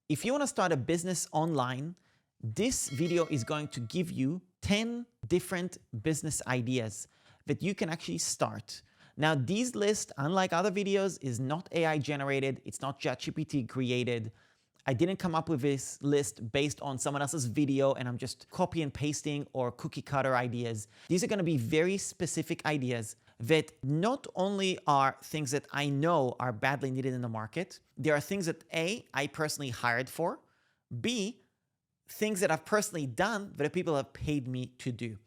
If you want to start a business online, this video is going to give you 10 different business ideas that you can actually start. Now, these lists, unlike other videos, is not AI generated. It's not ChatGPT created. I didn't come up with this list based on someone else's video and I'm just copy and pasting or cookie cutter ideas. These are going to be very specific ideas that not only are things that I know are badly needed in the market, there are things that A, I personally hired for, B, things that I've personally done that people have paid me to do.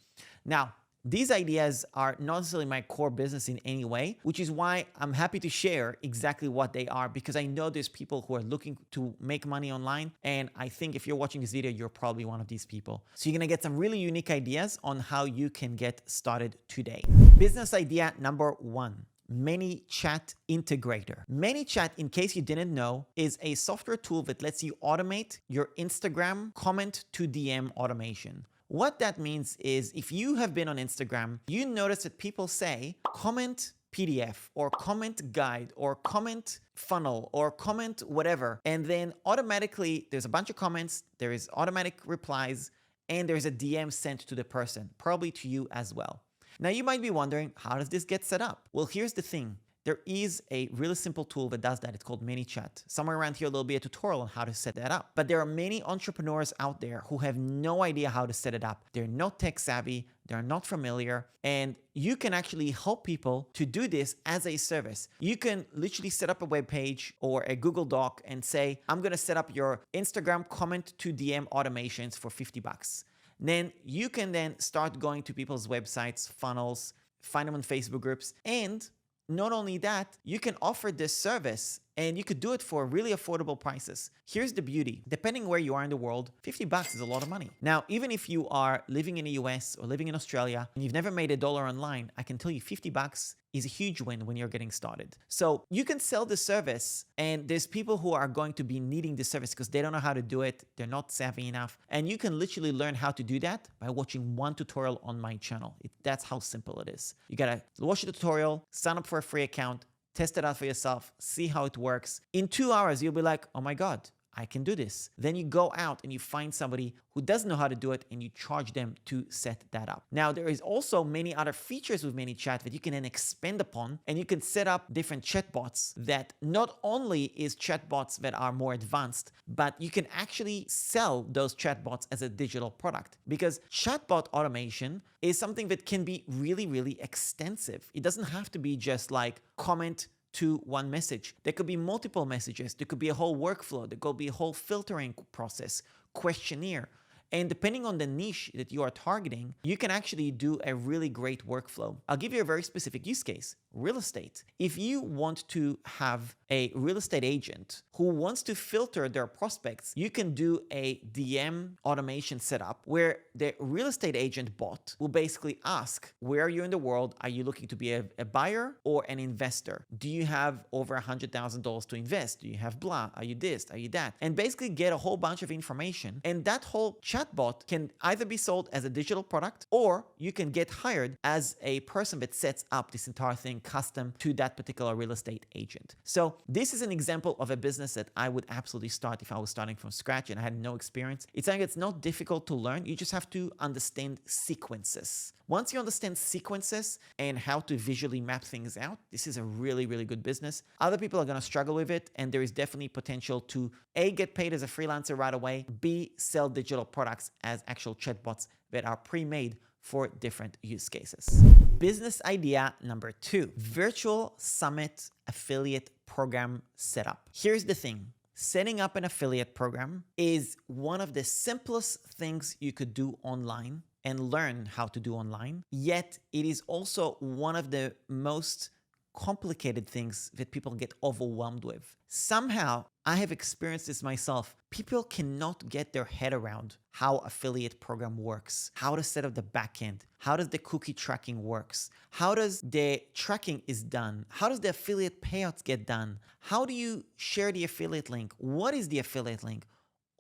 Now, these ideas are not necessarily my core business in any way, which is why I'm happy to share exactly what they are, because I know there's people who are looking to make money online. And I think if you're watching this video, you're probably one of these people. So you're going to get some really unique ideas on how you can get started today. Business idea number 1. ManyChat Integrator. ManyChat, in case you didn't know, is a software tool that lets you automate your Instagram comment to DM automation. What that means is if you have been on Instagram, you notice that people say comment PDF or comment guide or comment funnel or comment whatever. And then automatically there's a bunch of comments, there is automatic replies, and there's a DM sent to the person, probably to you as well. Now you might be wondering, how does this get set up? Well, here's the thing. There is a really simple tool that does that. It's called ManyChat. Somewhere around here, there'll be a tutorial on how to set that up. But there are many entrepreneurs out there who have no idea how to set it up. They're not tech savvy. They're not familiar. And you can actually help people to do this as a service. You can literally set up a web page or a Google Doc and say, I'm going to set up your Instagram comment to DM automations for $50. Then you can then start going to people's websites, funnels, find them on Facebook groups, and not only that, you can offer this service and you could do it for really affordable prices. Here's the beauty. Depending where you are in the world, $50 is a lot of money. Now, even if you are living in the US or living in Australia and you've never made $1 online, I can tell you $50 is a huge win when you're getting started. So you can sell the service, and there's people who are going to be needing the service because they don't know how to do it. They're not savvy enough. And you can literally learn how to do that by watching one tutorial on my channel. That's how simple it is. You gotta watch the tutorial, sign up for a free account, test it out for yourself, see how it works. In 2 hours, you'll be like, oh my God, I can do this. Then you go out and you find somebody who doesn't know how to do it and you charge them to set that up. Now, there is also many other features with ManyChat that you can then expand upon, and you can set up different chatbots that not only is chatbots that are more advanced, but you can actually sell those chatbots as a digital product, because chatbot automation is something that can be really, really extensive. It doesn't have to be just like comment to one message. There could be multiple messages. There could be a whole workflow. There could be a whole filtering process, questionnaire. And depending on the niche that you are targeting, you can actually do a really great workflow. I'll give you a very specific use case. Real estate. If you want to have a real estate agent who wants to filter their prospects, you can do a DM automation setup where the real estate agent bot will basically ask, where are you in the world? Are you looking to be a buyer or an investor? Do you have over $100,000 to invest? Do you have blah? Are you this? Are you that? And basically get a whole bunch of information. And that whole chatbot can either be sold as a digital product, or you can get hired as a person that sets up this entire thing custom to that particular real estate agent. So this is an example of a business that I would absolutely start if I was starting from scratch and I had no experience. It's something that's not difficult to learn. You just have to understand sequences. Once you understand sequences and how to visually map things out, this is a really, really good business. Other people are going to struggle with it, and there is definitely potential to A, get paid as a freelancer right away, B, sell digital products as actual chatbots that are pre-made for different use cases. Business idea number 2, virtual summit affiliate program setup. Here's the thing. Setting up an affiliate program is one of the simplest things you could do online and learn how to do online. Yet it is also one of the most complicated things that people get overwhelmed with. Somehow, I have experienced this myself. People cannot get their head around how affiliate program works, how to set up the backend, how does the cookie tracking works, how does the tracking is done, how does the affiliate payouts get done, how do you share the affiliate link, what is the affiliate link?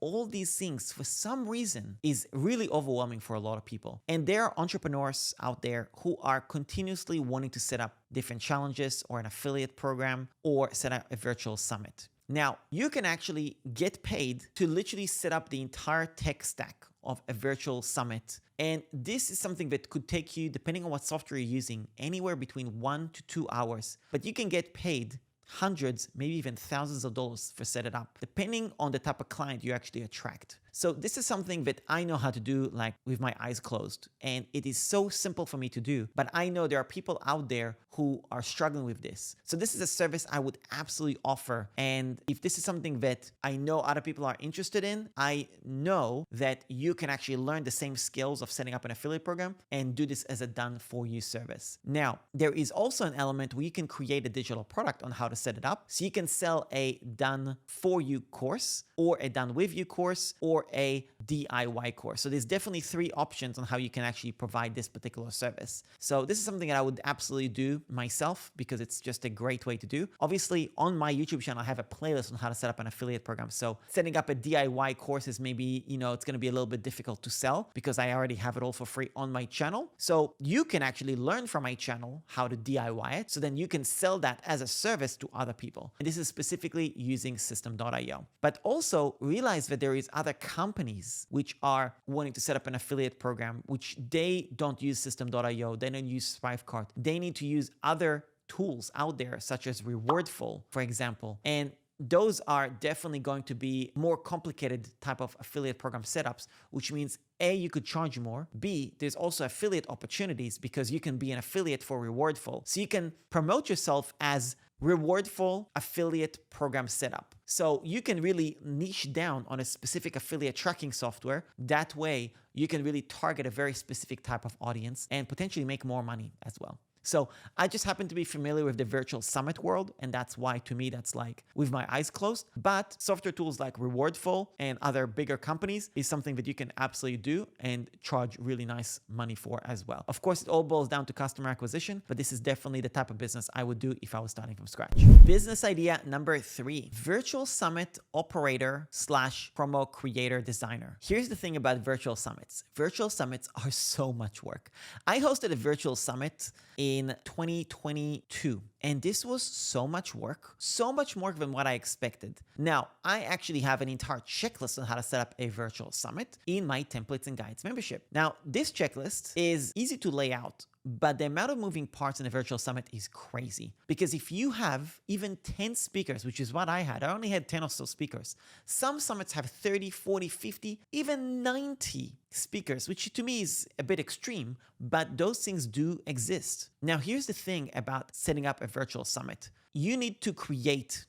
All these things, for some reason, is really overwhelming for a lot of people. And there are entrepreneurs out there who are continuously wanting to set up different challenges or an affiliate program or set up a virtual summit. Now, you can actually get paid to literally set up the entire tech stack of a virtual summit. And this is something that could take you, depending on what software you're using, anywhere between 1 to 2 hours. But you can get paid hundreds, maybe even thousands of dollars for set it up, depending on the type of client you actually attract. So this is something that I know how to do like with my eyes closed. And it is so simple for me to do, but I know there are people out there who are struggling with this. So this is a service I would absolutely offer. And if this is something that I know other people are interested in, I know that you can actually learn the same skills of setting up an affiliate program and do this as a done for you service. Now, there is also an element where you can create a digital product on how to set it up. So you can sell a done for you course or a done with you course or a DIY course. So there's definitely 3 options on how you can actually provide this particular service. So this is something that I would absolutely do myself because it's just a great way to do. Obviously, on my YouTube channel, I have a playlist on how to set up an affiliate program. So setting up a DIY course is maybe, it's going to be a little bit difficult to sell because I already have it all for free on my channel. So you can actually learn from my channel how to DIY it. So then you can sell that as a service to other people. And this is specifically using System.io. But also realize that there is other companies which are wanting to set up an affiliate program, which they don't use System.io, they don't use Thrivecart. They need to use other tools out there, such as Rewardful, for example. And those are definitely going to be more complicated type of affiliate program setups, which means A, you could charge more. B, there's also affiliate opportunities because you can be an affiliate for Rewardful. So you can promote yourself as Rewardful affiliate program setup. So you can really niche down on a specific affiliate tracking software. That way you can really target a very specific type of audience and potentially make more money as well. So I just happen to be familiar with the virtual summit world, and that's why to me that's like with my eyes closed. But software tools like Rewardful and other bigger companies is something that you can absolutely do and charge really nice money for as well. Of course, it all boils down to customer acquisition, but this is definitely the type of business I would do if I was starting from scratch. Business idea number 3, virtual summit operator / promo creator designer. Here's the thing about virtual summits. Virtual summits are so much work. I hosted a virtual summit in 2022. And this was so much more than what I expected. Now, I actually have an entire checklist on how to set up a virtual summit in my templates and guides membership. Now, this checklist is easy to lay out, but the amount of moving parts in a virtual summit is crazy. Because if you have even 10 speakers, which is what I only had 10 or so speakers. Some summits have 30, 40, 50, even 90 speakers, which to me is a bit extreme, but those things do exist. Now, here's the thing about setting up a virtual summit. You need to create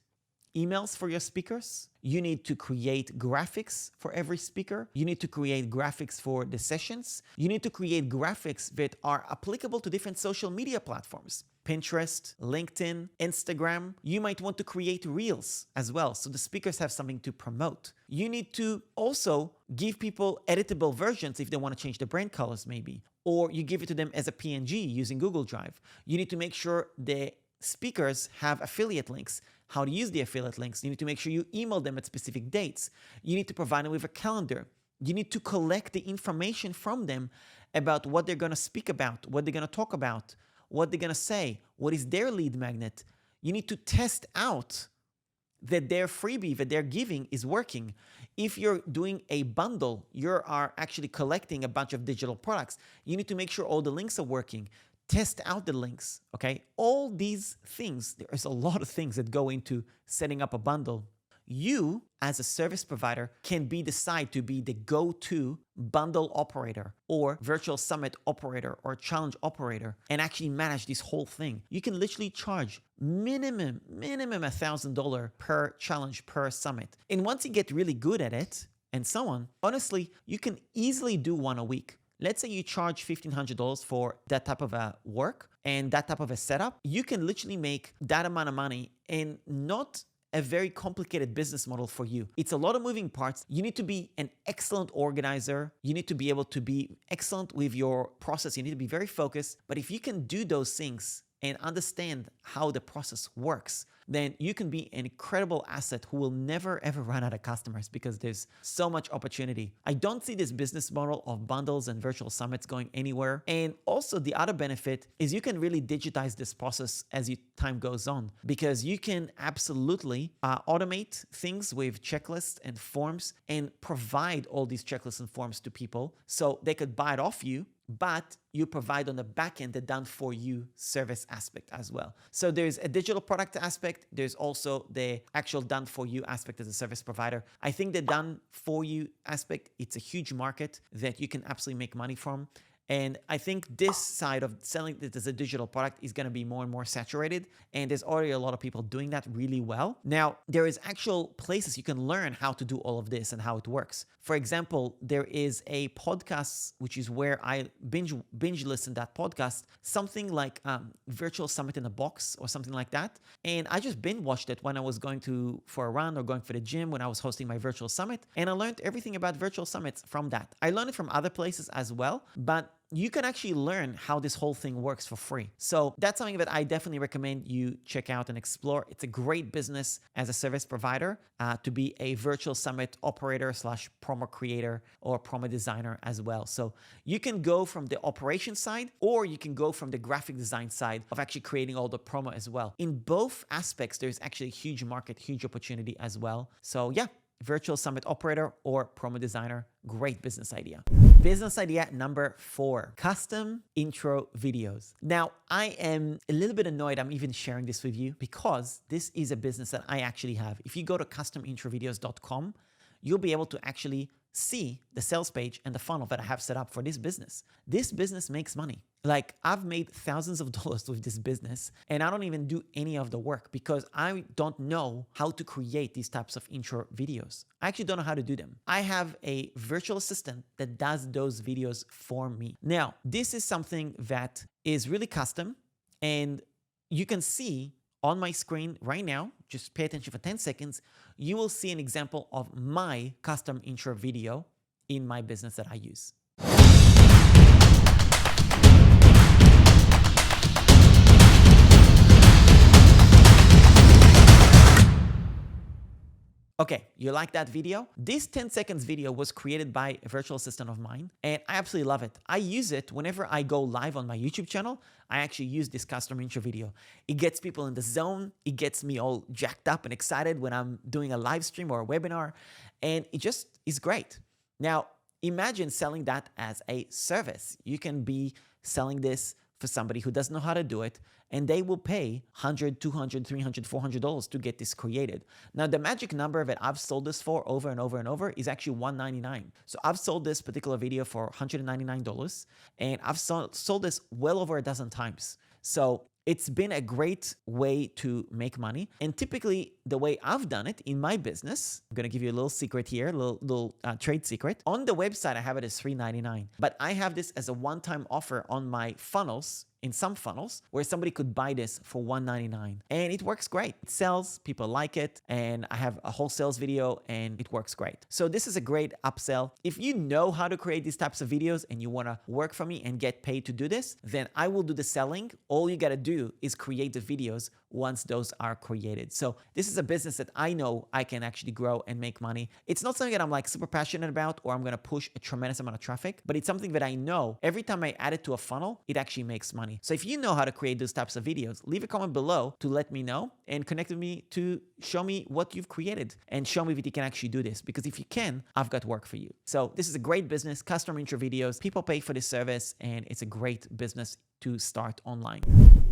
emails for your speakers. You need to create graphics for every speaker. You need to create graphics for the sessions. You need to create graphics that are applicable to different social media platforms. Pinterest, LinkedIn, Instagram. You might want to create reels as well, so the speakers have something to promote. You need to also give people editable versions if they want to change the brand colors maybe, or you give it to them as a PNG using Google Drive. You need to make sure the speakers have affiliate links, how to use the affiliate links. You need to make sure you email them at specific dates. You need to provide them with a calendar. You need to collect the information from them about what they're going to speak about, what they're going to talk about, what they're going to say, what is their lead magnet. You need to test out that their freebie that they're giving is working. If you're doing a bundle, you are actually collecting a bunch of digital products. You need to make sure all the links are working. Test out the links, okay? All these things, there's a lot of things that go into setting up a bundle. You, as a service provider, can decide to be the go-to bundle operator or virtual summit operator or challenge operator and actually manage this whole thing. You can literally charge minimum $1,000 per challenge per summit. And once you get really good at it and so on, honestly, you can easily do one a week. Let's say you charge $1,500 for that type of a work and that type of a setup. You can literally make that amount of money and not a very complicated business model for you. It's a lot of moving parts. You need to be an excellent organizer. You need to be able to be excellent with your process. You need to be very focused. But if you can do those things and understand how the process works, then you can be an incredible asset who will never ever run out of customers because there's so much opportunity. I don't see this business model of bundles and virtual summits going anywhere. And also the other benefit is you can really digitize this process as time goes on, because you can absolutely automate things with checklists and forms and provide all these checklists and forms to people so they could buy it off you, but you provide on the back end the done for you service aspect as well. So there's a digital product aspect. There's also the actual done for you aspect as a service provider. I think the done for you aspect, it's a huge market that you can absolutely make money from. And I think this side of selling it as a digital product is going to be more and more saturated. And there's already a lot of people doing that really well. Now, there is actual places you can learn how to do all of this and how it works. For example, there is a podcast, which is where I binge listen that podcast, something like Virtual Summit in a Box or something like that. And I just binge watched it when I was going for a run or going for the gym when I was hosting my virtual summit. And I learned everything about virtual summits from that. I learned it from other places as well, but you can actually learn how this whole thing works for free. So that's something that I definitely recommend you check out and explore. It's a great business as a service provider to be a virtual summit operator / promo creator or promo designer as well. So you can go from the operation side, or you can go from the graphic design side of actually creating all the promo as well. In both aspects, there's actually a huge market, huge opportunity as well. So yeah, virtual summit operator or promo designer, great business idea. Business idea number 4, custom intro videos. Now, I am a little bit annoyed I'm even sharing this with you because this is a business that I actually have. If you go to customintrovideos.com, you'll be able to actually see the sales page and the funnel that I have set up for this business. This business makes money. Like, I've made thousands of dollars with this business, and I don't even do any of the work because I don't know how to create these types of intro videos. I actually don't know how to do them. I have a virtual assistant that does those videos for me. Now, this is something that is really custom, and you can see on my screen right now, just pay attention for 10 seconds, you will see an example of my custom intro video in my business that I use. Okay, you like that video? This 10 seconds video was created by a virtual assistant of mine, and I absolutely love it. I use it whenever I go live on my YouTube channel. I actually use this custom intro video. It gets people in the zone. It gets me all jacked up and excited when I'm doing a live stream or a webinar, and it just is great. Now, imagine selling that as a service. You can be selling this for somebody who doesn't know how to do it, and they will pay $100, $200, $300, $400 to get this created. Now, the magic number that I've sold this for over and over and over is actually $199. So I've sold this particular video for $199, and I've sold this well over a dozen times. So it's been a great way to make money. And typically, the way I've done it in my business, I'm going to give you a little secret here, a little trade secret. On the website, I have it as $399. But I have this as a one-time offer on my funnels, in some funnels, where somebody could buy this for $199. And it works great. It sells, people like it, and I have a whole sales video, and it works great. So this is a great upsell. If you know how to create these types of videos and you want to work for me and get paid to do this, then I will do the selling. All you got to do is create the videos once those are created. So this is a business that I know I can actually grow and make money. It's not something that I'm like super passionate about, or I'm going to push a tremendous amount of traffic, but it's something that I know every time I add it to a funnel, it actually makes money. So if you know how to create those types of videos, leave a comment below to let me know and connect with me to show me what you've created and show me if you can actually do this. Because if you can, I've got work for you. So this is a great business, custom intro videos. People pay for this service, and it's a great business to start online.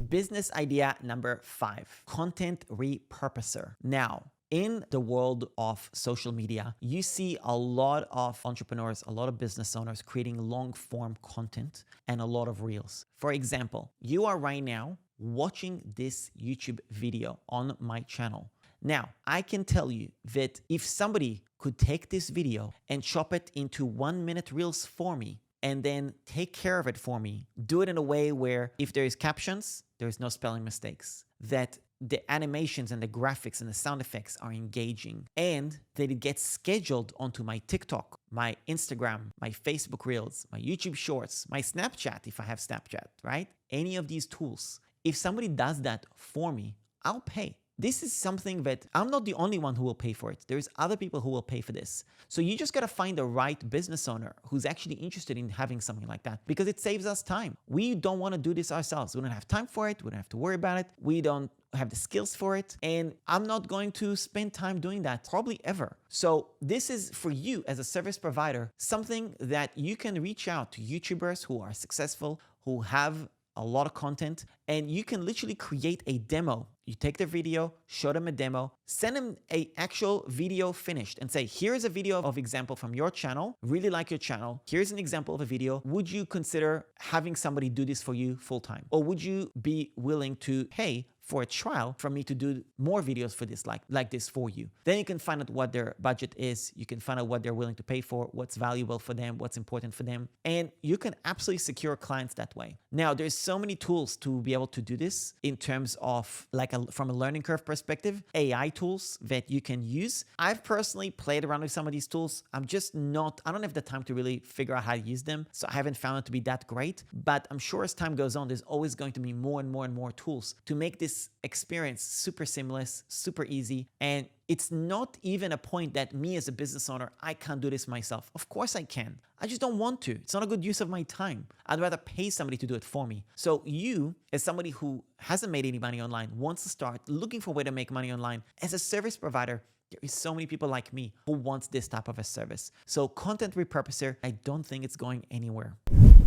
Business idea number 5, content repurposer. Now, in the world of social media, you see a lot of entrepreneurs, a lot of business owners creating long-form content and a lot of reels. For example, you are right now watching this YouTube video on my channel. Now, I can tell you that if somebody could take this video and chop it into 1-minute reels for me, and then take care of it for me, do it in a way where if there is captions, there is no spelling mistakes, that the animations and the graphics and the sound effects are engaging, and that it gets scheduled onto my TikTok, my Instagram, my Facebook Reels, my YouTube Shorts, my Snapchat, if I have Snapchat, right? Any of these tools. If somebody does that for me, I'll pay. this is something that I'm not the only one who will pay for it. There's other people who will pay for this. So you just got to find the right business owner who's actually interested in having something like that, because it saves us time. We don't want to do this ourselves. We don't have time for it. We don't have to worry about it. We don't have the skills for it. And I'm not going to spend time doing that, probably ever. So this is for you as a service provider, something that you can reach out to YouTubers who are successful, who have a lot of content, and you can literally create a demo. You take their video, show them a demo, send them an actual video finished and say, here's a video of example from your channel. Really like your channel. Here's an example of a video. Would you consider having somebody do this for you full time? Or would you be willing to pay for a trial for me to do more videos for this, like this for you? Then you can find out what their budget is. You can find out what they're willing to pay for, what's valuable for them, what's important for them. And you can absolutely secure clients that way. Now, there's so many tools to be able to do this in terms of from a learning curve perspective, AI tools that you can use. I've personally played around with some of these tools. I don't have the time to really figure out how to use them. So I haven't found it to be that great, but I'm sure as time goes on, there's always going to be more and more and more tools to make this experience super seamless, super easy. And it's not even a point that me as a business owner, I can't do this myself. Of course I can. I just don't want to. It's not a good use of my time. I'd rather pay somebody to do it for me. So you, as somebody who hasn't made any money online, wants to start looking for a way to make money online, as a service provider, there is so many people like me who wants this type of a service. So Content Repurposer, I don't think it's going anywhere.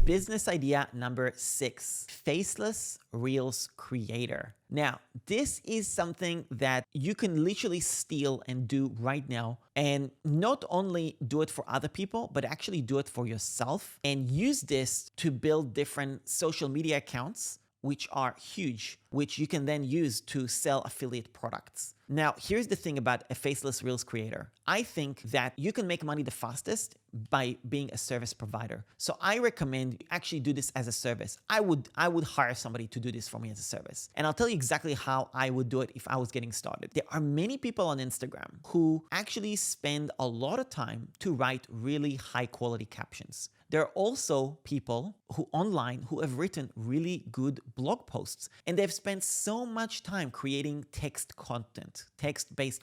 Business idea number 6, Faceless Reels Creator. Now, this is something that you can literally steal and do right now, and not only do it for other people, but actually do it for yourself and use this to build different social media accounts, which are huge, which you can then use to sell affiliate products. Now, here's the thing about a Faceless Reels Creator. I think that you can make money the fastest by being a service provider. So I recommend you actually do this as a service. I would hire somebody to do this for me as a service. And I'll tell you exactly how I would do it if I was getting started. There are many people on Instagram who actually spend a lot of time to write really high quality captions. There are also people who online who have written really good blog posts, and they've spent so much time creating text-based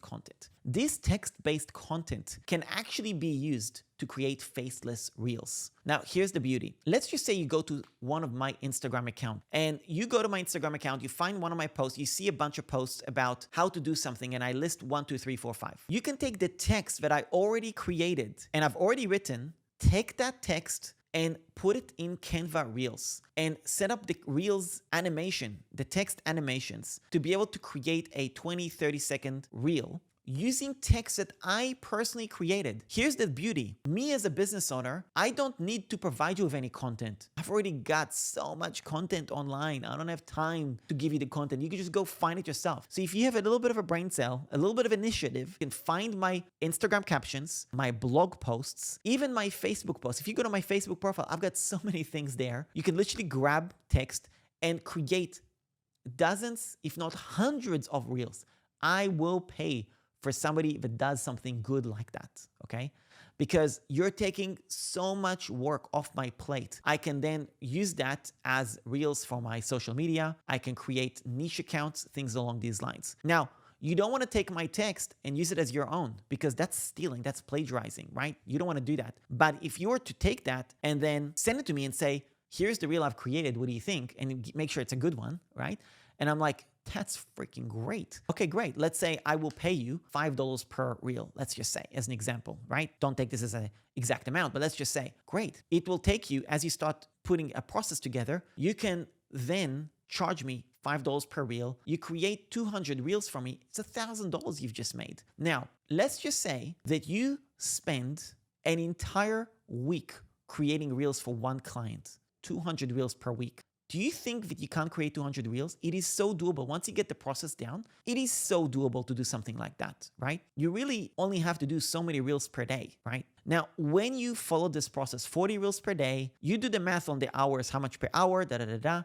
content. This text-based content can actually be used to create faceless reels. Now, here's the beauty. Let's just say you go to one of my Instagram accounts, and you go to my Instagram account, you find one of my posts, you see a bunch of posts about how to do something, and I list 1, 2, 3, 4, 5. You can take the text that I already created and I've already written, take that text and put it in Canva Reels and set up the Reels animation, the text animations, to be able to create a 20, 30-second reel using text that I personally created. Here's the beauty. Me as a business owner, I don't need to provide you with any content. I've already got so much content online. I don't have time to give you the content. You can just go find it yourself. So if you have a little bit of a brain cell, a little bit of initiative, you can find my Instagram captions, my blog posts, even my Facebook posts. If you go to my Facebook profile, I've got so many things there. You can literally grab text and create dozens, if not hundreds of reels. I will pay for somebody that does something good like that, okay? Because you're taking so much work off my plate. I can then use that as reels for my social media. I can create niche accounts, things along these lines. Now, you don't want to take my text and use it as your own, because that's stealing, that's plagiarizing, right? You don't want to do that. But if you were to take that and then send it to me and say, here's the reel I've created, what do you think? And make sure it's a good one, right? And I'm like, that's freaking great. Okay, great. Let's say I will pay you $5 per reel. Let's just say, as an example, right? Don't take this as an exact amount, but let's just say, great. It will take you, as you start putting a process together, you can then charge me $5 per reel. You create 200 reels for me. It's $1,000 you've just made. Now, let's just say that you spend an entire week creating reels for one client, 200 reels per week. Do you think that you can't create 200 reels? It is so doable. Once you get the process down, it is so doable to do something like that, right? You really only have to do so many reels per day, right? Now, when you follow this process, 40 reels per day, you do the math on the hours, how much per hour,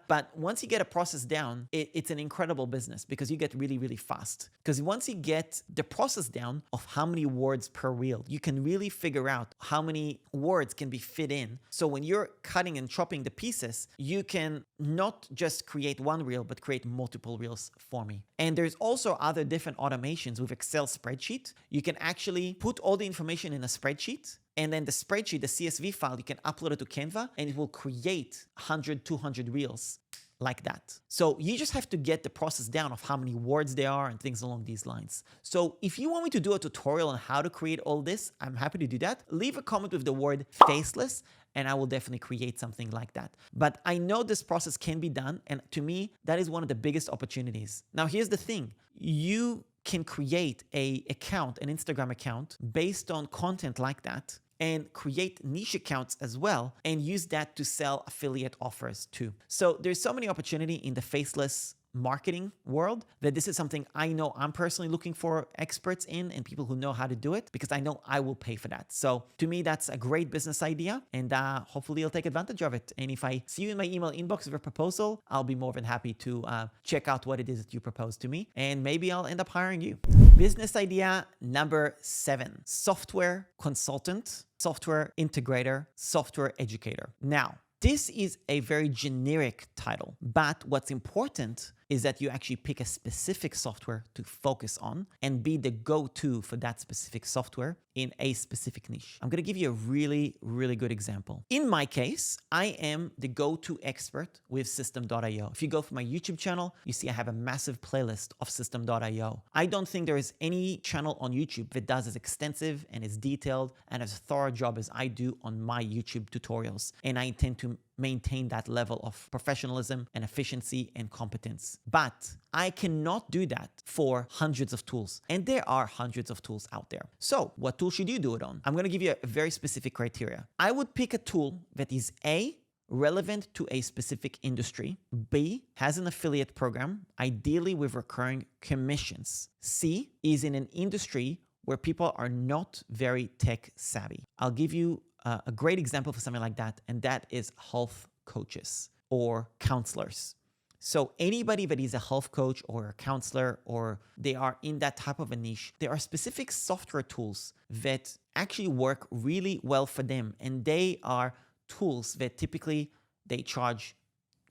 But once you get a process down, it's an incredible business because you get really, really fast. Because once you get the process down of how many words per reel, you can really figure out how many words can be fit in. So when you're cutting and chopping the pieces, you can not just create one reel, but create multiple reels for me. And there's also other different automations with Excel spreadsheet. You can actually put all the information in a spreadsheet, and then the spreadsheet, the CSV file, you can upload it to Canva and it will create 100, 200 reels like that. So you just have to get the process down of how many words there are and things along these lines. So if you want me to do a tutorial on how to create all this, I'm happy to do that. Leave a comment with the word faceless and I will definitely create something like that. But I know this process can be done, and to me, that is one of the biggest opportunities. Now, here's the thing. You can create an Instagram account based on content like that, and create niche accounts as well and use that to sell affiliate offers too. So there's so many opportunity in the faceless marketing world that this is something I know I'm personally looking for experts in and people who know how to do it, because I know I will pay for that. So to me, that's a great business idea, and hopefully you'll take advantage of it. And if I see you in my email inbox with a proposal, I'll be more than happy to check out what it is that you propose to me, and maybe I'll end up hiring you. Business idea number 7, software consultant, software integrator, software educator. Now, this is a very generic title, but what's important is that you actually pick a specific software to focus on and be the go-to for that specific software in a specific niche. I'm going to give you a really, really good example. In my case, I am the go-to expert with System.io. If you go for my YouTube channel, you see I have a massive playlist of System.io. I don't think there is any channel on YouTube that does as extensive and as detailed and as thorough job as I do on my YouTube tutorials. And I intend to maintain that level of professionalism and efficiency and competence. But I cannot do that for hundreds of tools. And there are hundreds of tools out there. So what tool should you do it on? I'm going to give you a very specific criteria. I would pick a tool that is A, relevant to a specific industry, B, has an affiliate program, ideally with recurring commissions, C, is in an industry where people are not very tech savvy. I'll give you a great example for something like that, and that is health coaches or counselors. So anybody that is a health coach or a counselor, or they are in that type of a niche, there are specific software tools that actually work really well for them. And they are tools that typically they charge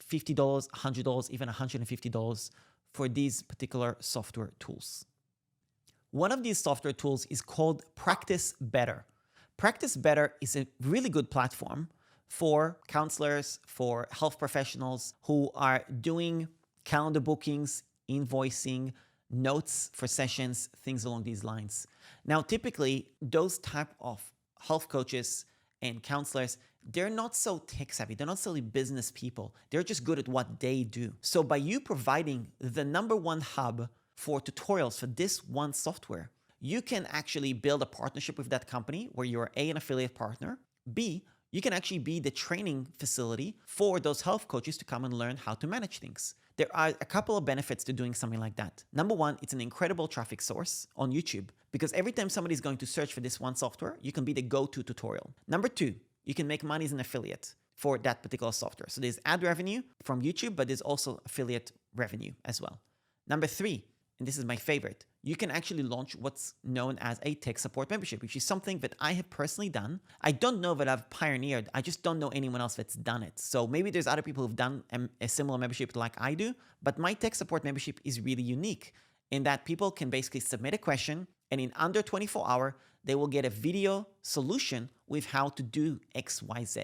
$50, $100, even $150 for these particular software tools. One of these software tools is called Practice Better. Practice Better is a really good platform for counselors, for health professionals who are doing calendar bookings, invoicing, notes for sessions, things along these lines. Now, typically, those type of health coaches and counselors, they're not so tech savvy. They're not solely business people. They're just good at what they do. So by you providing the #1 hub for tutorials for this one software, you can actually build a partnership with that company where you're A, an affiliate partner, B, you can actually be the training facility for those health coaches to come and learn how to manage things. There are a couple of benefits to doing something like that. #1, it's an incredible traffic source on YouTube, because every time somebody's going to search for this one software, you can be the go-to tutorial. #2, you can make money as an affiliate for that particular software. So there's ad revenue from YouTube, but there's also affiliate revenue as well. #3, and this is my favorite, you can actually launch what's known as a tech support membership, which is something that I have personally done. I don't know that I've pioneered. I just don't know anyone else that's done it. So maybe there's other people who've done a similar membership like I do, but my tech support membership is really unique in that people can basically submit a question, and in under 24 hours, they will get a video solution with how to do X, Y, Z.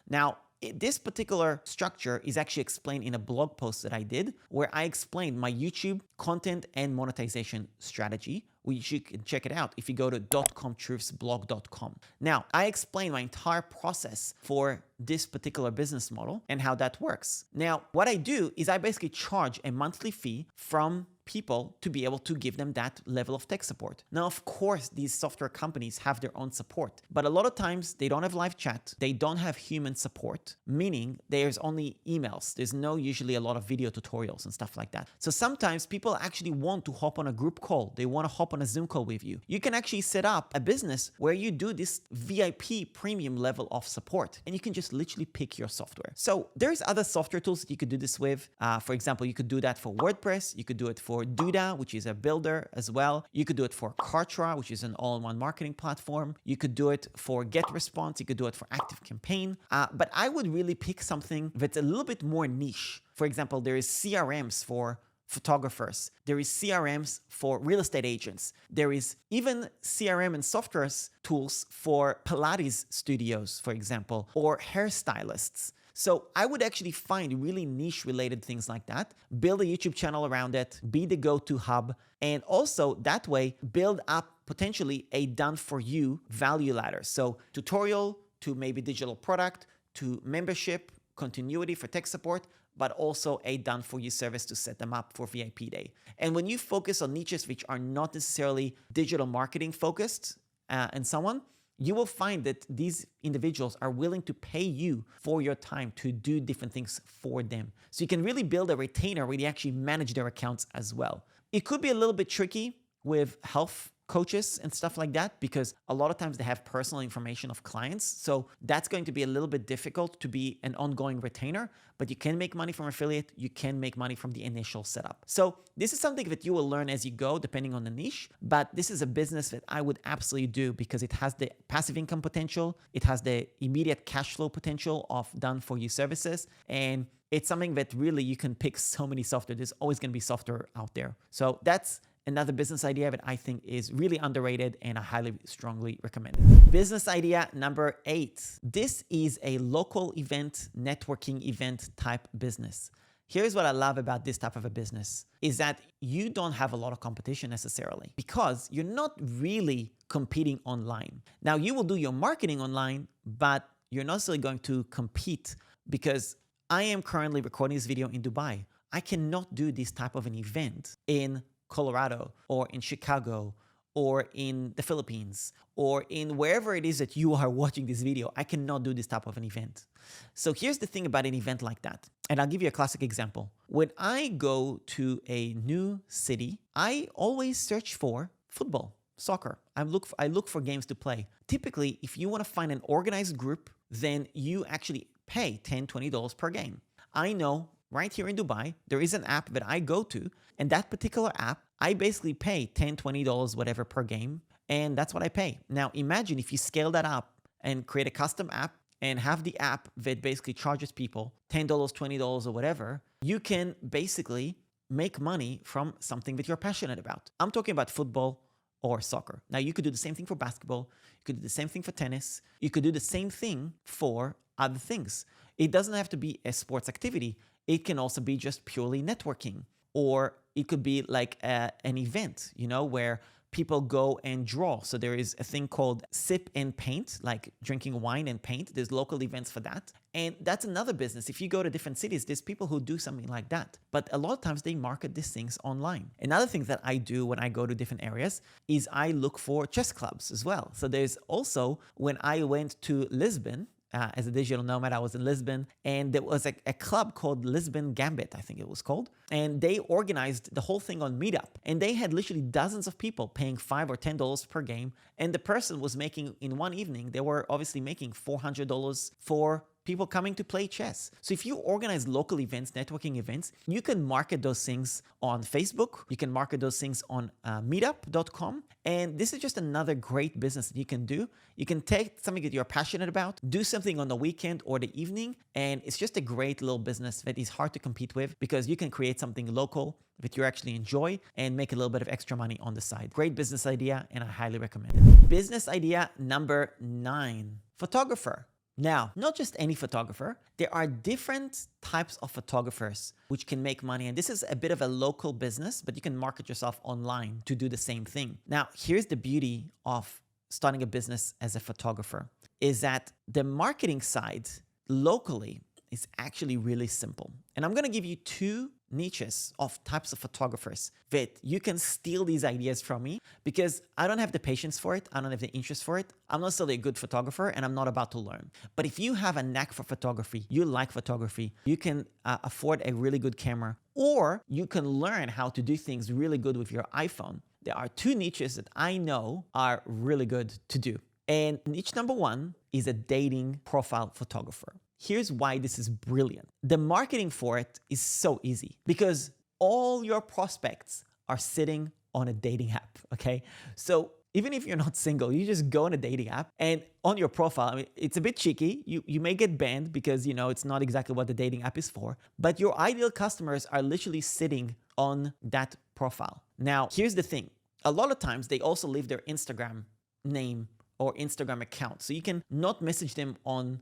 Now, this particular structure is actually explained in a blog post that I did, where I explained my YouTube content and monetization strategy, which you can check it out if you go to .comtruthsblog.com. Now, I explained my entire process for this particular business model and how that works. Now, what I do is I basically charge a monthly fee from people to be able to give them that level of tech support. Now, of course, these software companies have their own support, but a lot of times they don't have live chat. They don't have human support, meaning there's only emails. There's no usually a lot of video tutorials and stuff like that. So sometimes people actually want to hop on a group call. They want to hop on a Zoom call with you. You can actually set up a business where you do this VIP premium level of support, and you can just literally pick your software. So there's other software tools that you could do this with. For example, you could do that for WordPress. You could do it for Duda, which is a builder as well. You could do it for Kartra, which is an all-in-one marketing platform. You could do it for GetResponse. You could do it for ActiveCampaign. But I would really pick something that's a little bit more niche. For example, there is CRMs for photographers. There is CRMs for real estate agents. There is even CRM and software tools for Pilates studios, for example, or hairstylists. So I would actually find really niche related things like that, build a YouTube channel around it, be the go-to hub, and also that way build up potentially a done for you value ladder. So tutorial to maybe digital product to membership, continuity for tech support, but also a done for you service to set them up for VIP day. And when you focus on niches which are not necessarily digital marketing focused and so on, you will find that these individuals are willing to pay you for your time to do different things for them. So you can really build a retainer where you actually manage their accounts as well. It could be a little bit tricky with health coaches and stuff like that, because a lot of times they have personal information of clients. So that's going to be a little bit difficult to be an ongoing retainer, but you can make money from affiliate. You can make money from the initial setup. So this is something that you will learn as you go, depending on the niche. But this is a business that I would absolutely do because it has the passive income potential. It has the immediate cash flow potential of done for you services. And it's something that really you can pick so many software. There's always going to be software out there. So that's another business idea that I think is really underrated and I highly strongly recommend it. Business idea number 8. This is a local event, networking event type business. Here's what I love about this type of a business is that you don't have a lot of competition necessarily because you're not really competing online. Now you will do your marketing online, but you're not necessarily going to compete because I am currently recording this video in Dubai. I cannot do this type of an event in Colorado or in Chicago or in the Philippines or in wherever it is that you are watching this video. I cannot do this type of an event. So here's the thing about an event like that. And I'll give you a classic example. When I go to a new city, I always search for football, soccer. I look for games to play. Typically, if you want to find an organized group, then you actually pay $10, $20 per game. I know right here in Dubai, there is an app that I go to, and that particular app, I basically pay $10, $20, whatever per game, and that's what I pay. Now, imagine if you scale that up and create a custom app and have the app that basically charges people $10, $20 or whatever, you can basically make money from something that you're passionate about. I'm talking about football or soccer. Now, you could do the same thing for basketball. You could do the same thing for tennis. You could do the same thing for other things. It doesn't have to be a sports activity. It can also be just purely networking, or it could be like an event, where people go and draw. So there is a thing called sip and paint, like drinking wine and paint. There's local events for that. And that's another business. If you go to different cities, there's people who do something like that. But a lot of times they market these things online. Another thing that I do when I go to different areas is I look for chess clubs as well. So there's also, when I went to Lisbon, as a digital nomad, I was in Lisbon, and there was a club called Lisbon Gambit, I think it was called. And they organized the whole thing on Meetup. And they had literally dozens of people paying $5 or $10 per game. And the person was making, in one evening, they were obviously making $400 for people coming to play chess. So if you organize local events, networking events, you can market those things on Facebook. You can market those things on meetup.com. And this is just another great business that you can do. You can take something that you're passionate about, do something on the weekend or the evening, and it's just a great little business that is hard to compete with because you can create something local that you actually enjoy and make a little bit of extra money on the side. Great business idea, and I highly recommend it. Business idea number 9, photographer. Now, not just any photographer, there are different types of photographers which can make money. And this is a bit of a local business, but you can market yourself online to do the same thing. Now, here's the beauty of starting a business as a photographer, is that the marketing side locally is actually really simple. And I'm going to give you 2 niches of types of photographers that you can steal these ideas from me, because I don't have the patience for it. I don't have the interest for it. I'm not still a good photographer, and I'm not about to learn. But if you have a knack for photography, you like photography, you can afford a really good camera, or you can learn how to do things really good with your iPhone. There are 2 niches that I know are really good to do. And niche number 1 is a dating profile photographer. Here's why this is brilliant. The marketing for it is so easy because all your prospects are sitting on a dating app, okay? So even if you're not single, you just go on a dating app, and on your profile, I mean, it's a bit cheeky. You may get banned because, it's not exactly what the dating app is for, but your ideal customers are literally sitting on that profile. Now, here's the thing. A lot of times they also leave their Instagram name or Instagram account. So you can not message them on,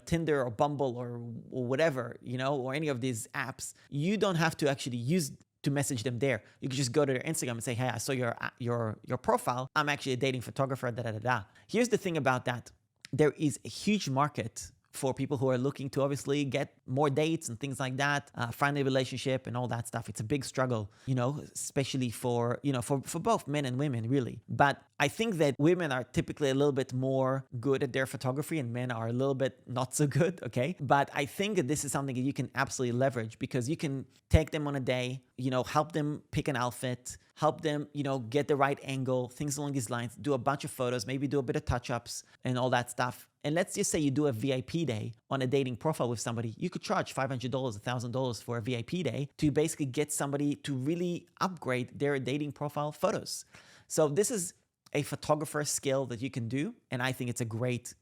Tinder or Bumble or whatever, or any of these apps. You don't have to actually use to message them there. You can just go to their Instagram and say, hey, I saw your profile. I'm actually a dating photographer, Here's the thing about that. There is a huge market for people who are looking to obviously get more dates and things like that, find a relationship and all that stuff. It's a big struggle, especially for both men and women, really. But I think that women are typically a little bit more good at their photography and men are a little bit not so good, okay? But I think that this is something that you can absolutely leverage because you can take them on a day, help them pick an outfit, help them, get the right angle, things along these lines, do a bunch of photos, maybe do a bit of touch-ups and all that stuff. And let's just say you do a VIP day on a dating profile with somebody. You could charge $500, $1,000 for a VIP day to basically get somebody to really upgrade their dating profile photos. So this is a photographer skill that you can do. And I think it's a great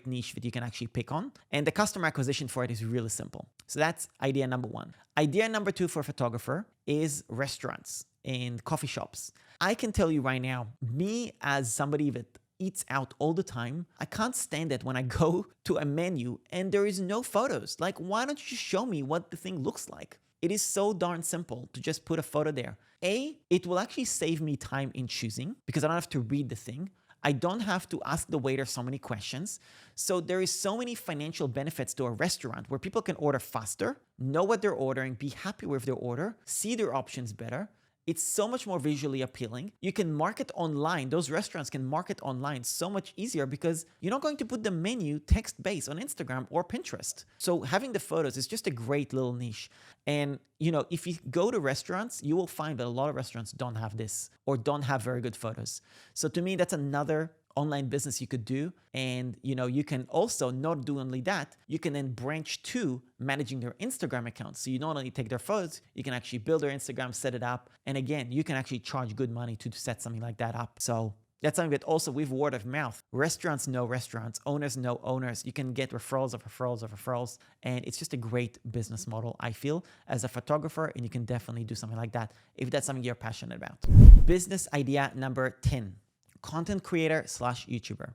niche that you can actually pick on. And the customer acquisition for it is really simple. So that's idea number 1. Idea number 2 for a photographer is restaurants and coffee shops. I can tell you right now, me as somebody that eats out all the time, I can't stand it when I go to a menu and there is no photos. Like, why don't you just show me what the thing looks like? It is so darn simple to just put a photo there. It will actually save me time in choosing because I don't have to read the thing. I don't have to ask the waiter so many questions. So there is so many financial benefits to a restaurant where people can order faster, know what they're ordering, be happy with their order, see their options better. It's so much more visually appealing. You can market online. Those restaurants can market online so much easier because you're not going to put the menu text-based on Instagram or Pinterest. So having the photos is just a great little niche. And, if you go to restaurants, you will find that a lot of restaurants don't have this or don't have very good photos. So to me, that's another online business you could do. And, you can also not do only that, you can then branch to managing their Instagram accounts. So you not only take their photos, you can actually build their Instagram, set it up. And again, you can actually charge good money to set something like that up. So that's something that also with word of mouth, restaurants know restaurants, owners know owners. You can get referrals of referrals of referrals. And it's just a great business model, I feel, as a photographer. And you can definitely do something like that if that's something you're passionate about. Business idea number 10. Content creator / YouTuber.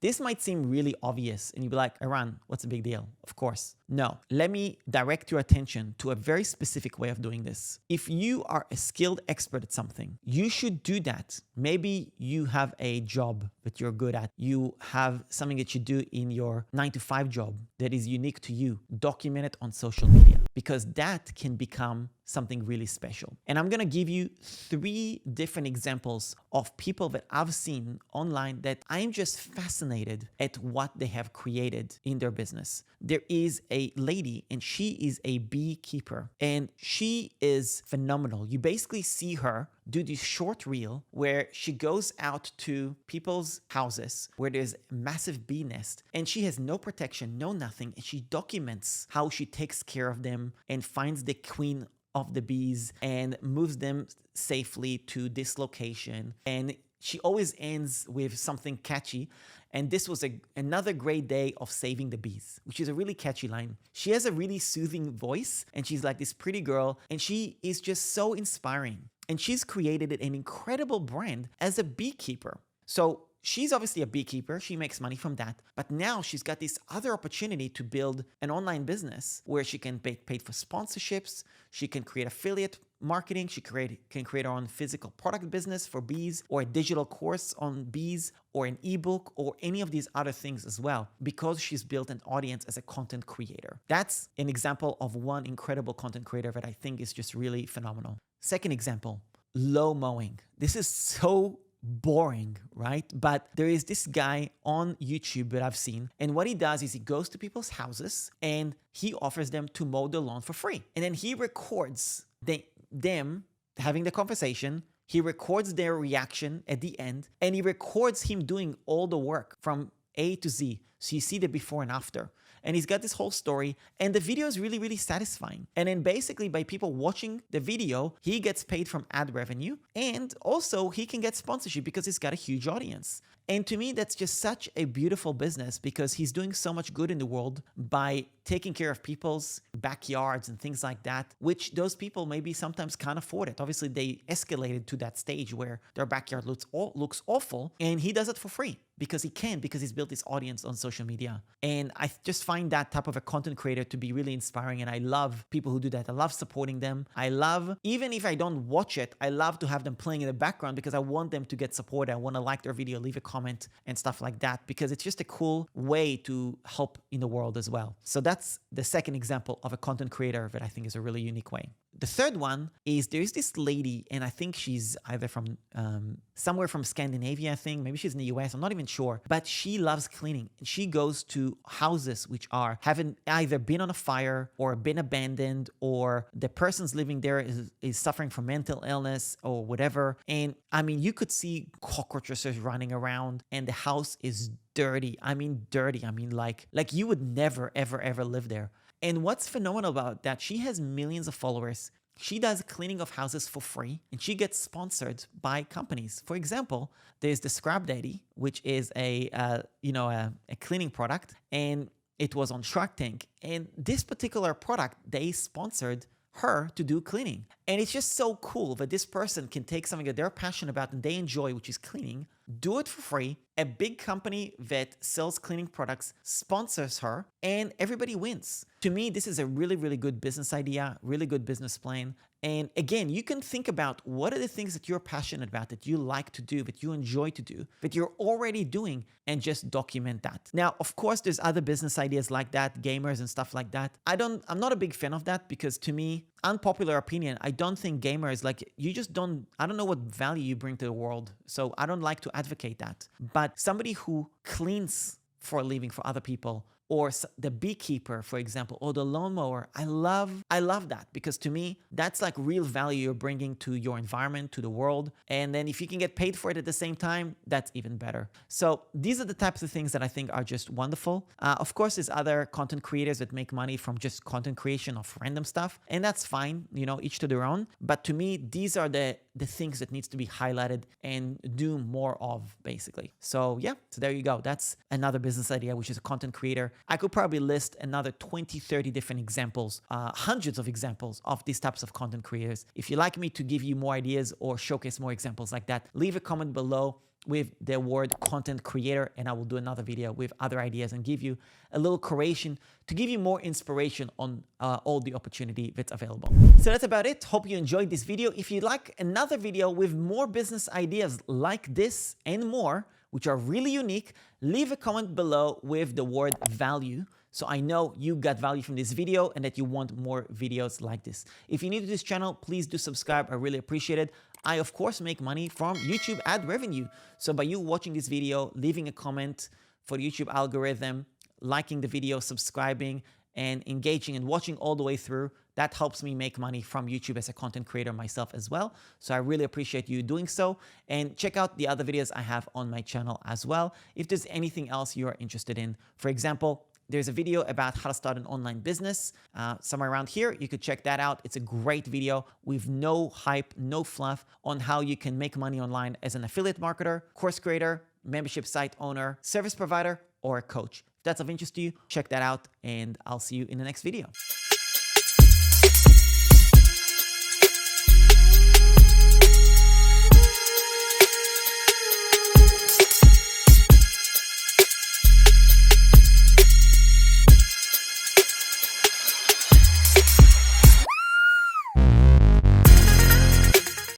This might seem really obvious and you'd be like, Eran, what's the big deal? Of course. No, let me direct your attention to a very specific way of doing this. If you are a skilled expert at something, you should do that. Maybe you have a job that you're good at. You have something that you do in your 9-to-5 job that is unique to you. Document it on social media because that can become something really special. And I'm going to give you 3 different examples of people that I've seen online that I'm just fascinated at what they have created in their business. There is a lady and she is a beekeeper and she is phenomenal. You basically see her do this short reel where she goes out to people's houses where there's a massive bee nest and she has no protection, no nothing, and she documents how she takes care of them and finds the queen of the bees and moves them safely to this location. And she always ends with something catchy. And this was another great day of saving the bees, which is a really catchy line. She has a really soothing voice and she's like this pretty girl and she is just so inspiring. And she's created an incredible brand as a beekeeper. So she's obviously a beekeeper. She makes money from that. But now she's got this other opportunity to build an online business where she can be paid for sponsorships. She can create affiliate marketing. She can create her own physical product business for bees, or a digital course on bees, or an ebook, or any of these other things as well, because she's built an audience as a content creator. That's an example of one incredible content creator that I think is just really phenomenal. Second example, low mowing. This is so boring, right? But there is this guy on YouTube that I've seen, and what he does is he goes to people's houses and he offers them to mow the lawn for free. And then he records them having the conversation. He records their reaction at the end, and he records him doing all the work from A to Z. So you see the before and after. And he's got this whole story, and the video is really, really satisfying. And then basically by people watching the video, he gets paid from ad revenue, and also he can get sponsorship because he's got a huge audience. And to me, that's just such a beautiful business, because he's doing so much good in the world by taking care of people's backyards and things like that, which those people maybe sometimes can't afford it. Obviously, they escalated to that stage where their backyard looks awful, and he does it for free because he can, because he's built this audience on social media. And I just find that type of a content creator to be really inspiring, and I love people who do that. I love supporting them. I love, even if I don't watch it, I love to have them playing in the background because I want them to get support. I want to like their video, leave a comment and stuff like that, because it's just a cool way to help in the world as well. So that's the second example of a content creator that I think is a really unique way. The third one is, there is this lady, and I think she's either from somewhere from Scandinavia, I think. Maybe she's in the US, I'm not even sure. But she loves cleaning. She goes to houses which haven't either been on a fire or been abandoned, or the person's living there is suffering from mental illness or whatever. And I mean, you could see cockroaches running around, and the house is dirty. I mean, dirty. I mean, like you would never, ever, ever live there. And what's phenomenal about that, she has millions of followers. She does cleaning of houses for free, and she gets sponsored by companies. For example, there's the Scrub Daddy, which is a cleaning product, and it was on Shark Tank. And this particular product, they sponsored her to do cleaning. And it's just so cool that this person can take something that they're passionate about and they enjoy, which is cleaning, do it for free. A big company that sells cleaning products sponsors her, and everybody wins. To me, this is a really, really good business idea, really good business plan. And again, you can think about what are the things that you're passionate about, that you like to do, that you enjoy to do, that you're already doing, and just document that. Now, of course, there's other business ideas like that, gamers and stuff like that. I'm not a big fan of that, because to me, unpopular opinion, I don't think gamers, I don't know what value you bring to the world. So I don't like to advocate that. But somebody who cleans for a living for other people, or the beekeeper, for example, or the lawnmower, I love that, because to me, that's like real value you're bringing to your environment, to the world. And then if you can get paid for it at the same time, that's even better. So these are the types of things that I think are just wonderful. Of course, there's other content creators that make money from just content creation of random stuff, and that's fine, each to their own. But to me, these are the things that needs to be highlighted and do more of, basically. So yeah, so there you go. That's another business idea, which is a content creator. I could probably list another 20, 30 different examples, hundreds of examples of these types of content creators. If you'd like me to give you more ideas or showcase more examples like that, leave a comment below with the word content creator, and I will do another video with other ideas and give you a little curation to give you more inspiration on all the opportunity that's available. So that's about it. Hope you enjoyed this video. If you'd like another video with more business ideas like this and more, which are really unique, leave a comment below with the word value, so I know you got value from this video and that you want more videos like this. If you're new to this channel, please do subscribe. I really appreciate it. I, of course, make money from YouTube ad revenue. So by you watching this video, leaving a comment for the YouTube algorithm, liking the video, subscribing, and engaging and watching all the way through, that helps me make money from YouTube as a content creator myself as well. So I really appreciate you doing so. And check out the other videos I have on my channel as well, if there's anything else you're interested in. For example, there's a video about how to start an online business somewhere around here. You could check that out. It's a great video with no hype, no fluff, on how you can make money online as an affiliate marketer, course creator, membership site owner, service provider, or a coach. If that's of interest to you, check that out, and I'll see you in the next video.